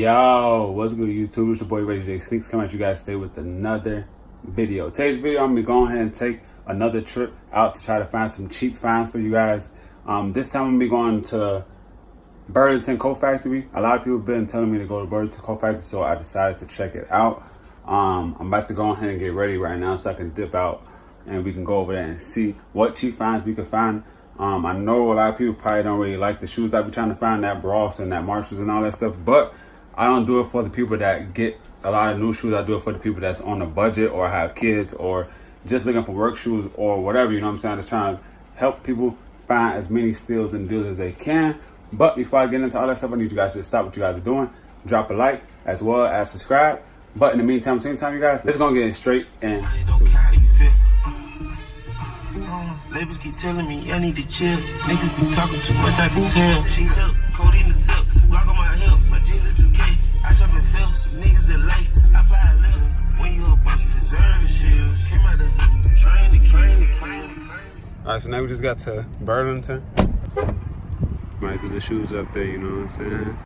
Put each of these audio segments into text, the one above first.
Yo, what's good YouTube? It's your boy ReggieJaySneakz coming at you guys today with another video. Today's video, I'm gonna go ahead and take another trip out to try to find some cheap finds for you guys. This time I'm gonna be going to Burlington Coat Factory. A lot of people have been telling me to go to Burlington Coat Factory, so I decided to check it out. I'm about to go ahead and get ready right now so I can dip out and we can go over there and see what cheap finds we can find. I know a lot of people probably don't really like the shoes I be trying to find, that Ross and that Marshalls and all that stuff, but I don't do it for the people that get a lot of new shoes. I do it for the people that's on a budget or have kids or just looking for work shoes or whatever, you know what I'm saying? Just trying to help people find as many steals and deals as they can. But before I get into all that stuff, I need you guys to stop what you guys are doing, drop a like, as well as subscribe. But in the meantime, same time, you guys, let's go get it straight and labels keep telling me I need to chill. Niggas be talking too much, I can tell. She cook, codeine the silk, Glock on my hip, my jeans are 2K. I shop and feel, some niggas delay. I fly a little. When you a bunch, you deserve a shield. Came out the hood, train to Alright, so now we just got to Burlington. Might do the shoes up there, you know what I'm saying?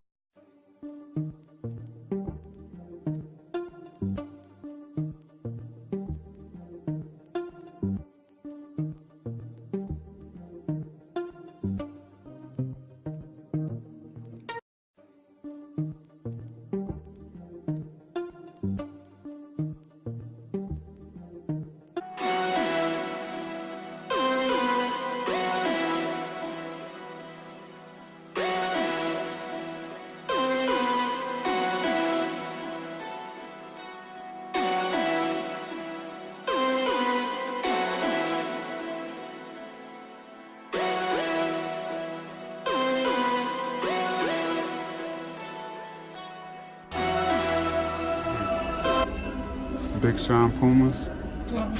Big Sean Pumas. Wow.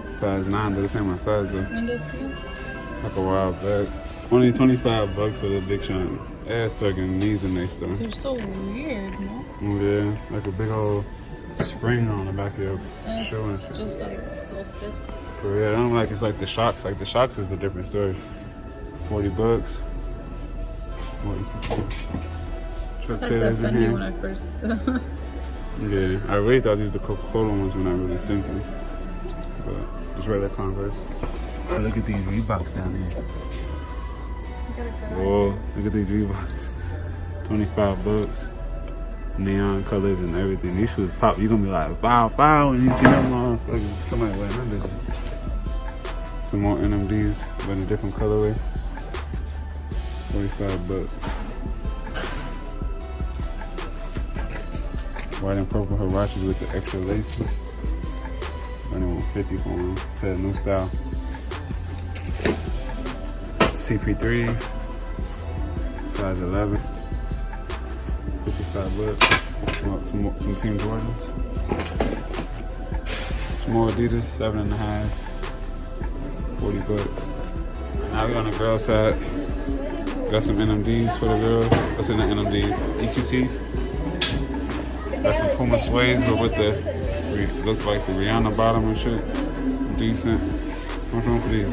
Size 9, but this ain't my size though. And that's cute. Like a while back. Only 25 bucks for the Big Sean. Ass sucking knees in they stuff. They're so weird, no? Yeah, like a big old spring on the back of your shoe and It's shit. just like so stiff. For real, I don't like it's like the shocks. Like the shocks is a different story. 40 bucks. Chuck That's Taylors in offending here. when I first. Yeah, I really thought these were the Coca-Cola ones when I really seen them. But just regular Converse. Oh, look at these Reeboks down here. Whoa, look at these Reeboks. 25 bucks. Neon colors and everything. These shoes pop. You're gonna be like, wow, wow, when you see them motherfuckers. Somebody wearing them bitches. Some more NMDs, but in a different colorway. 45 bucks. White and purple Hirachis with the extra laces. Only want 50 for them. Said new style. CP3s. Size 11. 55 bucks. Some Team Jordans. Small Adidas, 7.5. 40 bucks. Now we're on the girl side. Got some NMDs for the girls. What's in the NMDs? EQTs. Got some Puma suedes, but with the looks like the Rihanna bottom and shit. Decent. How much for these?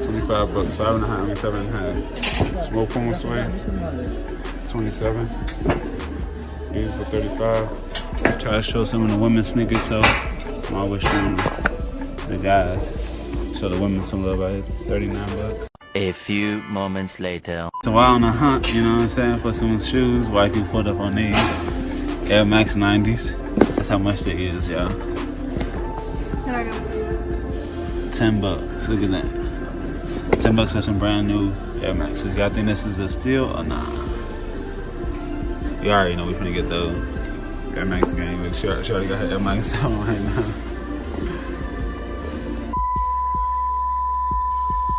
25 bucks, 5.5, 7.5. Small Puma suedes, 27. These for 35. Try to show some of the women's sneakers, so I'm always showing the guys. Show the women some love out here. 39 bucks. A few moments later. So while on a hunt, you know what I'm saying, for some shoes, wifey put up on these. Air Max 90s. That's how much they is, y'all. 10 bucks. Look at that. 10 bucks for some brand new Air Maxes. Y'all think this is a steal or nah? You already know we finna get those. Air Max game. Look, she already got her Air Max on right now.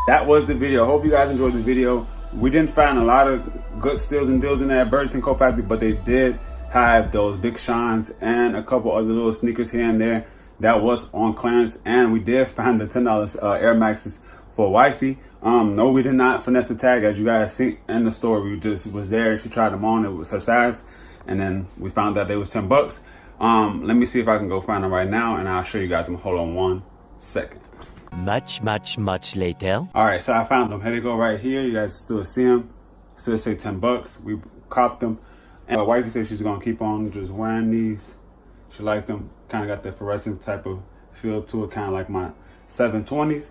That was the video. Hope you guys enjoyed the video. We didn't find a lot of good steals and deals in there at Burlington Coat Factory, but they did have those Big Seans and a couple other little sneakers here and there that was on clearance, and we did find the $10 Air Maxes for wifey. No, we did not finesse the tag, as you guys see in the store. We just was there. She tried them on. It was her size, and then we found out they was 10 bucks. Let me see if I can go find them right now, and I'll show you guys them. Hold on one second. Much later. All right, so I found them. Here they go right here. You guys still see them. Still say 10 bucks. We copped them. And wifey said she's gonna keep on just wearing these. She liked them. Kind of got that fluorescent type of feel to it, kind of like my 720s.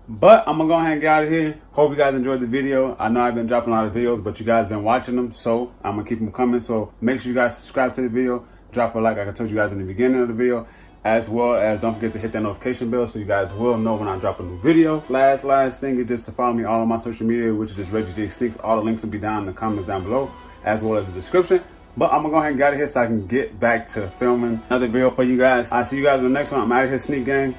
But I'm gonna go ahead and get out of here. Hope you guys enjoyed the video. I know I've been dropping a lot of videos, but you guys been watching them, so I'm gonna keep them coming. So make sure you guys subscribe to the video, drop a like I told you guys in the beginning of the video, as well as don't forget to hit that notification bell so you guys will know when I drop a new video. Last thing is just to follow me all on my social media, which is just ReggieJaySneakz. All the links will be down in the comments down below, as well as the description. But I'm gonna go ahead and get out of here so I can get back to filming another video for you guys. I'll see you guys in the next one. I'm out of here, Sneak Gang.